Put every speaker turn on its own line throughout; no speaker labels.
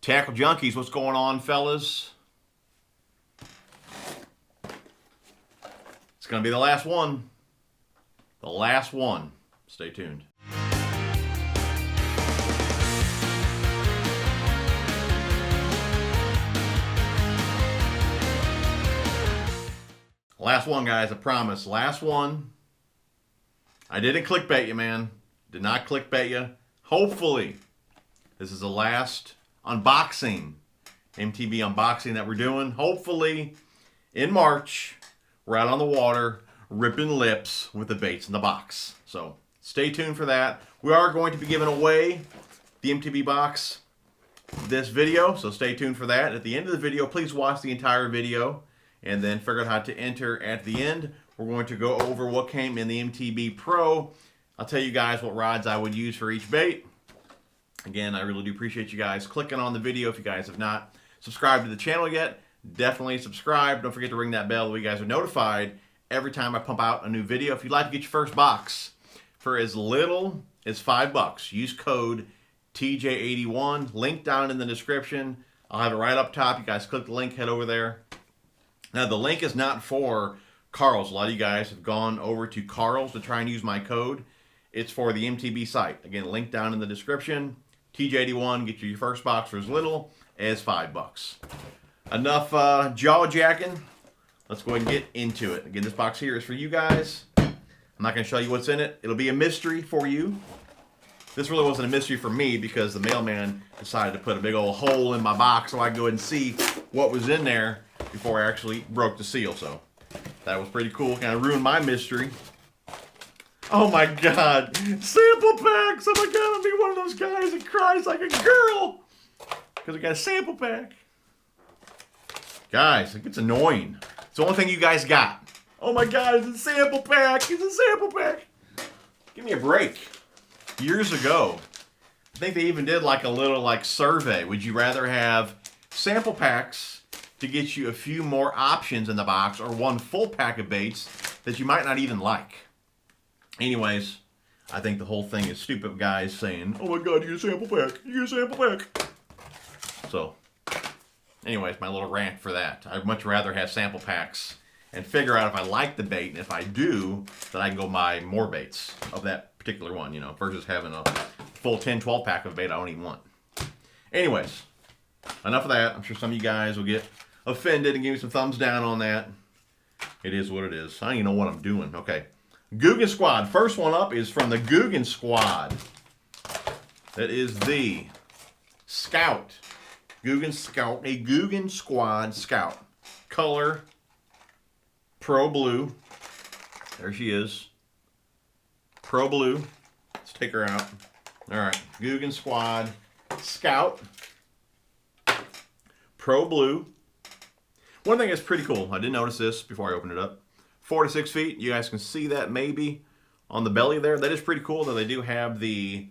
Tackle Junkies, what's going on, fellas? It's going to be the last one. The last one. Stay tuned. Last one, guys, I promise. Last one. I didn't clickbait you, man. Did not clickbait you. Hopefully, this is the last unboxing, MTB unboxing that we're doing. Hopefully, in March, we're out on the water, ripping lips with the baits in the box. So, stay tuned for that. We are going to be giving away the MTB box this video, so stay tuned for that. At the end of the video, please watch the entire video and then figure out how to enter at the end. We're going to go over what came in the MTB Pro. I'll tell you guys what rods I would use for each bait. Again, I really do appreciate you guys clicking on the video. If you guys have not subscribed to the channel yet, definitely subscribe. Don't forget to ring that bell so you guys are notified every time I pump out a new video. If you'd like to get your first box for as little as $5, use code TJ81. Link down in the description. I'll have it right up top. You guys click the link, head over there. Now, the link is not for Karl's. A lot of you guys have gone over to Karl's to try and use my code. It's for the MTB site. Again, link down in the description. TJ81, get you your first box for as little as $5. Enough jaw-jacking. Let's go ahead and get into it. Again, this box here is for you guys. I'm not going to show you what's in it. It'll be a mystery for you. This really wasn't a mystery for me because the mailman decided to put a big old hole in my box so I could go ahead and see what was in there before I actually broke the seal. So that was pretty cool. Kind of ruined my mystery. Oh my God. Sample packs. Oh my God, I'll be one of those guys that cries like a girl because I got a sample pack. Guys, it gets annoying. It's the only thing you guys got. Oh my God, it's a sample pack. It's a sample pack. Give me a break. Years ago, I think they even did like a little like survey. Would you rather have sample packs to get you a few more options in the box or one full pack of baits that you might not even like? Anyways, I think the whole thing is stupid guys saying, oh my God, you get a sample pack. You get a sample pack. So, anyways, my little rant for that. I'd much rather have sample packs and figure out if I like the bait, and if I do, then I can go buy more baits of that particular one, you know, versus having a full 10, 12 pack of bait I don't even want. Anyways, enough of that. I'm sure some of you guys will get offended and give me some thumbs down on that. It is what it is. I don't even know what I'm doing. Okay. Googan Squad. First one up is from the Googan Squad. That is the Scout. Googan Scout. A Googan Squad Scout. Color Pro Blue. There she is. Pro Blue. Let's take her out. All right. Googan Squad Scout. Pro Blue. One thing that's pretty cool. I did notice this before I opened it up. 4 to 6 feet. You guys can see that maybe on the belly there. That is pretty cool, though they do have the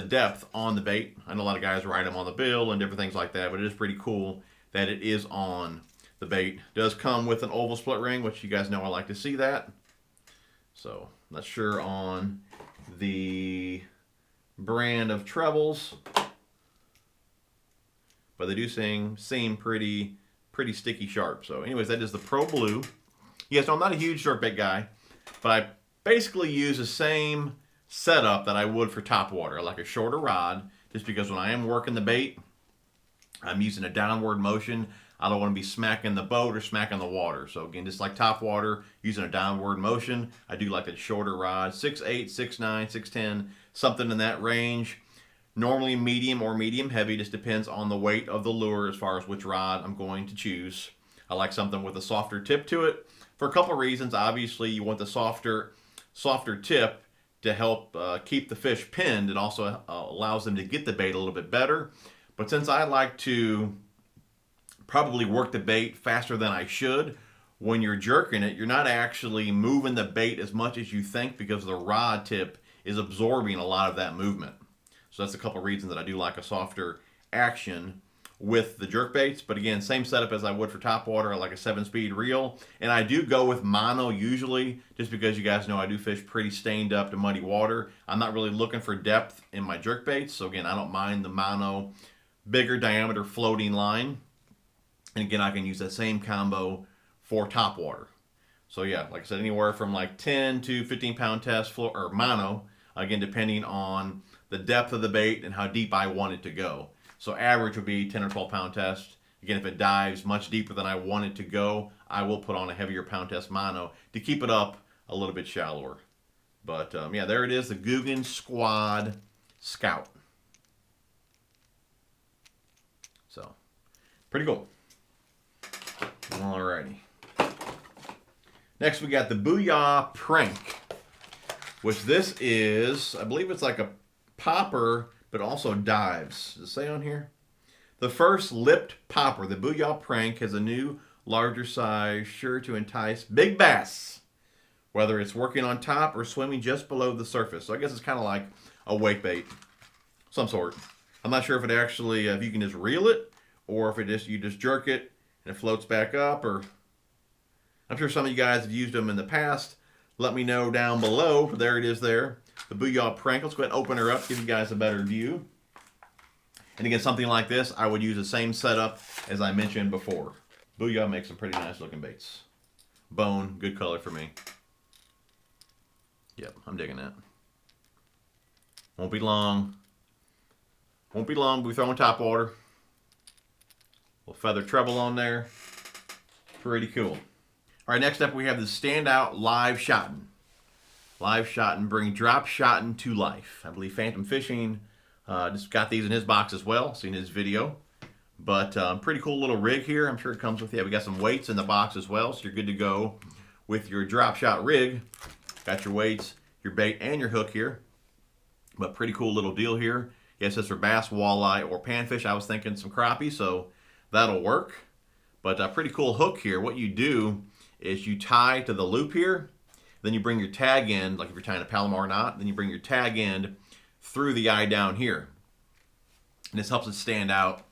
depth on the bait. I know a lot of guys write them on the bill and different things like that, but it is pretty cool that it is on the bait. It does come with an oval split ring, which you guys know I like to see that. So, not sure on the brand of trebles, but they do seem pretty sticky sharp. So anyways, that is the Pro Blue. Yes, I'm not a huge jerkbait guy, but I basically use the same setup that I would for topwater. I like a shorter rod, just because when I am working the bait, I'm using a downward motion. I don't want to be smacking the boat or smacking the water. So again, just like topwater, using a downward motion, I do like a shorter rod, 6'8", 6'9", 6'10", something in that range. Normally medium or medium heavy, just depends on the weight of the lure as far as which rod I'm going to choose. I like something with a softer tip to it for a couple of reasons. Obviously, you want the softer tip to help keep the fish pinned. It also allows them to get the bait a little bit better. But since I like to probably work the bait faster than I should, when you're jerking it, you're not actually moving the bait as much as you think because the rod tip is absorbing a lot of that movement. So that's a couple of reasons that I do like a softer action with the jerk baits. But again, same setup as I would for topwater. I like a 7-speed reel. And I do go with mono usually, just because you guys know I do fish pretty stained up to muddy water. I'm not really looking for depth in my jerk baits. So again, I don't mind the mono bigger diameter floating line. And again, I can use that same combo for top water. So yeah, like I said, anywhere from like 10 to 15 pound test floor or mono, again, depending on the depth of the bait and how deep I want it to go. So average would be 10 or 12 pound test. Again, if it dives much deeper than I want it to go, I will put on a heavier pound test mono to keep it up a little bit shallower. But yeah, there it is, the Googan Squad Scout. So, pretty cool. Alrighty. Next we got the Booyah Prank, which this is, I believe it's like a popper, but also dives. Does it say on here? The first lipped popper, the Booyah Prank, has a new, larger size, sure to entice big bass, whether it's working on top or swimming just below the surface. So I guess it's kind of like a wake bait, some sort. I'm not sure if it actually, if you can just reel it, or if you just jerk it and it floats back up, or I'm sure some of you guys have used them in the past. Let me know down below. There it is there. The Booyah Prank. Let's go ahead and open her up, give you guys a better view. And again, something like this, I would use the same setup as I mentioned before. Booyah makes some pretty nice looking baits. Bone, good color for me. Yep, I'm digging that. Won't be long. Won't be long, we'll be throwing top water. Little feather treble on there. Pretty cool. All right, next up we have the Standout Live Shotting. Live Shotting, bring drop shotting to life. I believe Phantom Fishing just got these in his box as well, seen his video. But pretty cool little rig here. I'm sure it comes with, yeah, we got some weights in the box as well, so you're good to go with your drop shot rig. Got your weights, your bait, and your hook here. But pretty cool little deal here. Yes, it's for bass, walleye, or panfish. I was thinking some crappie, so that'll work. But a pretty cool hook here. What you do is you tie to the loop here, then you bring your tag end, like if you're tying a Palomar knot, then you bring your tag end through the eye down here. And this helps it stand out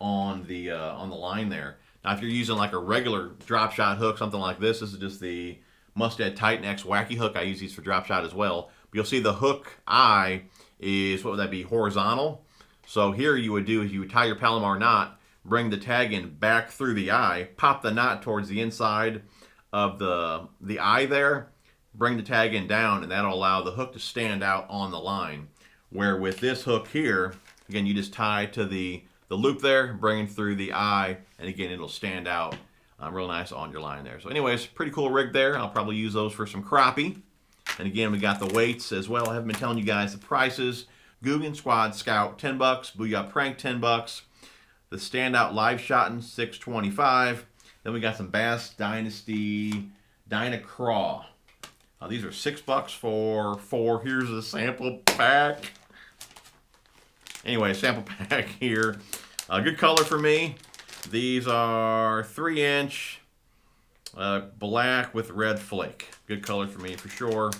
on the line there. Now if you're using like a regular drop shot hook, something like this is just the Mustad Titan X Wacky hook. I use these for drop shot as well. But you'll see the hook eye is, what would that be, horizontal. So here you would do is you would tie your Palomar knot, bring the tag end back through the eye, pop the knot towards the inside of the eye there, bring the tag end down, and that'll allow the hook to stand out on the line. Where with this hook here, again, you just tie to the loop there, bring it through the eye, and again, it'll stand out real nice on your line there. So anyways, pretty cool rig there. I'll probably use those for some crappie. And again, we got the weights as well. I haven't been telling you guys the prices. Googan Squad Scout, 10 bucks. Booyah Prank, 10 bucks. The Standout Live Shotting, $6.25. Then we got some Bass Dynasty Dyna-Craw. These are $6 for 4. Here's a sample pack. Anyway, sample pack here. Good color for me. These are 3-inch black with red flake. Good color for me for sure.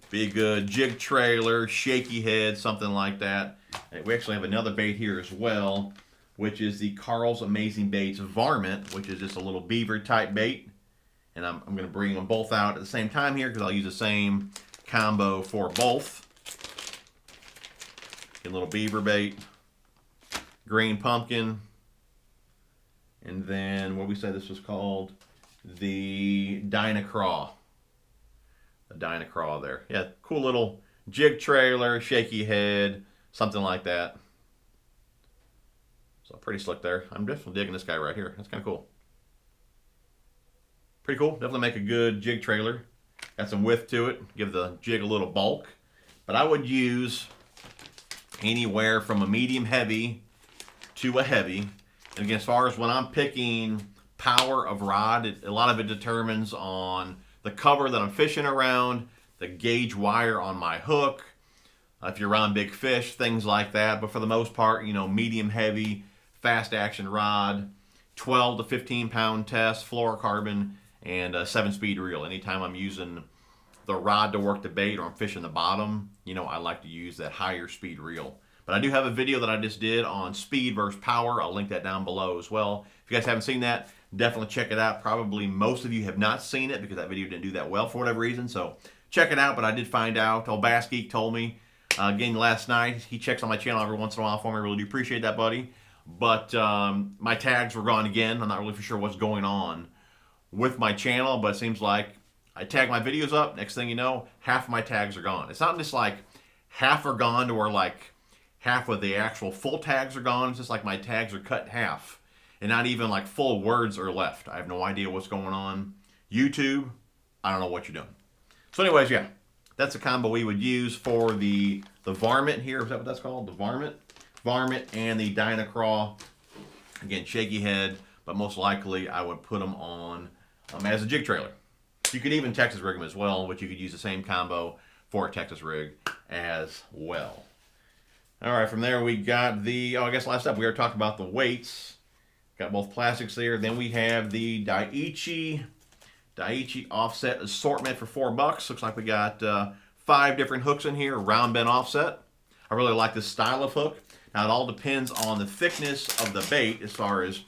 Be a good jig trailer, shaky head, something like that. And we actually have another bait here as well, which is the Karl's Amazing Baits Varmint, which is just a little beaver type bait. And I'm going to bring them both out at the same time here because I'll use the same combo for both. Get a little beaver bait, green pumpkin, and then what we say this was called, the Dyna-Craw. The Dyna-Craw there. Yeah, cool little jig trailer, shaky head, something like that. So pretty slick there. I'm definitely digging this guy right here. That's kind of cool. Pretty cool. Definitely make a good jig trailer. Got some width to it. Give the jig a little bulk. But I would use anywhere from a medium heavy to a heavy. And again, as far as when I'm picking power of rod, a lot of it determines on the cover that I'm fishing around, the gauge wire on my hook, if you're around big fish, things like that. But for the most part, you know, medium heavy, fast action rod, 12 to 15 pound test, fluorocarbon, and a 7-speed reel. Anytime I'm using the rod to work the bait or I'm fishing the bottom, you know, I like to use that higher speed reel. But I do have a video that I just did on speed versus power. I'll link that down below as well. If you guys haven't seen that, definitely check it out. Probably most of you have not seen it because that video didn't do that well for whatever reason. So check it out. But I did find out, old Bass Geek told me, Again, last night, he checks on my channel every once in a while for me. I really do appreciate that, buddy. But my tags were gone again. I'm not really for sure what's going on with my channel, but it seems like I tag my videos up. Next thing you know, half of my tags are gone. It's not just like half are gone to where like half of the actual full tags are gone. It's just like my tags are cut in half. And not even like full words are left. I have no idea what's going on. YouTube, I don't know what you're doing. So anyways, yeah. That's a combo we would use for the Varmint here. Is that what that's called? The Varmint? Varmint and the Dynacraw. Again, shaky head, but most likely I would put them on as a jig trailer. You could even Texas rig them as well, but you could use the same combo for a Texas rig as well. All right, from there we got the, I guess last up we already talked about the weights. Got both plastics there. Then we have the Daiichi offset assortment for $4. Looks like we got 5 different hooks in here, round bend offset. I really like this style of hook. Now it all depends on the thickness of the bait as far as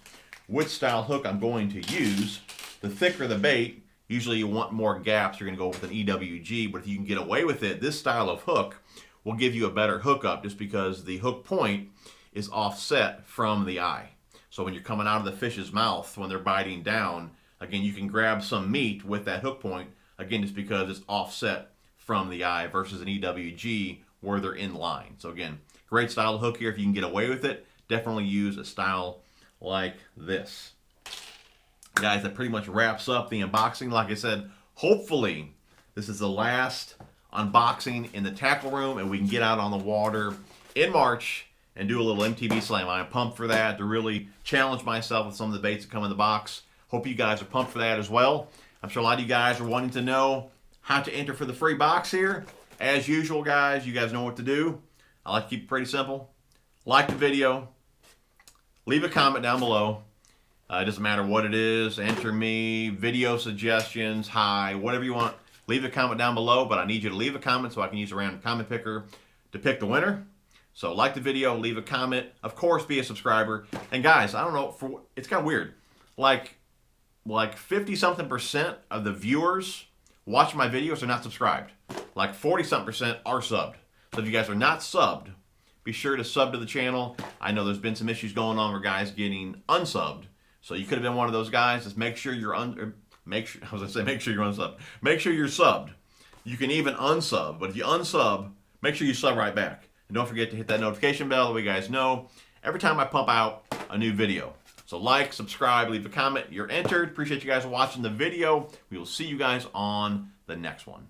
which style hook I'm going to use. The thicker the bait, usually you want more gaps, you're going to go with an EWG, but if you can get away with it, this style of hook will give you a better hookup just because the hook point is offset from the eye. So when you're coming out of the fish's mouth, when they're biting down, again, you can grab some meat with that hook point, again, just because it's offset from the eye versus an EWG where they're in line. So again, great style of hook here. If you can get away with it, definitely use a style like this. Guys, that pretty much wraps up the unboxing. Like I said, hopefully this is the last unboxing in the tackle room and we can get out on the water in March and do a little MTB slam. I'm pumped for that, to really challenge myself with some of the baits that come in the box. Hope you guys are pumped for that as well. I'm sure a lot of you guys are wanting to know how to enter for the free box here. As usual, guys, you guys know what to do. I like to keep it pretty simple. Like the video. Leave a comment down below. It doesn't matter what it is. Enter me, video suggestions, hi, whatever you want. Leave a comment down below, but I need you to leave a comment so I can use a random comment picker to pick the winner. So like the video, leave a comment. Of course, be a subscriber. And guys, I don't know, it's kind of weird. Like 50-something% of the viewers watching my videos are not subscribed. Like 40-something% are subbed. So if you guys are not subbed, be sure to sub to the channel. I know there's been some issues going on where guys getting unsubbed. So you could have been one of those guys. Just make sure you're make sure you're unsubbed. Make sure you're subbed. You can even unsub, but if you unsub, make sure you sub right back. And don't forget to hit that notification bell so you guys know every time I pump out a new video. So like, subscribe, leave a comment. You're entered. Appreciate you guys watching the video. We will see you guys on the next one.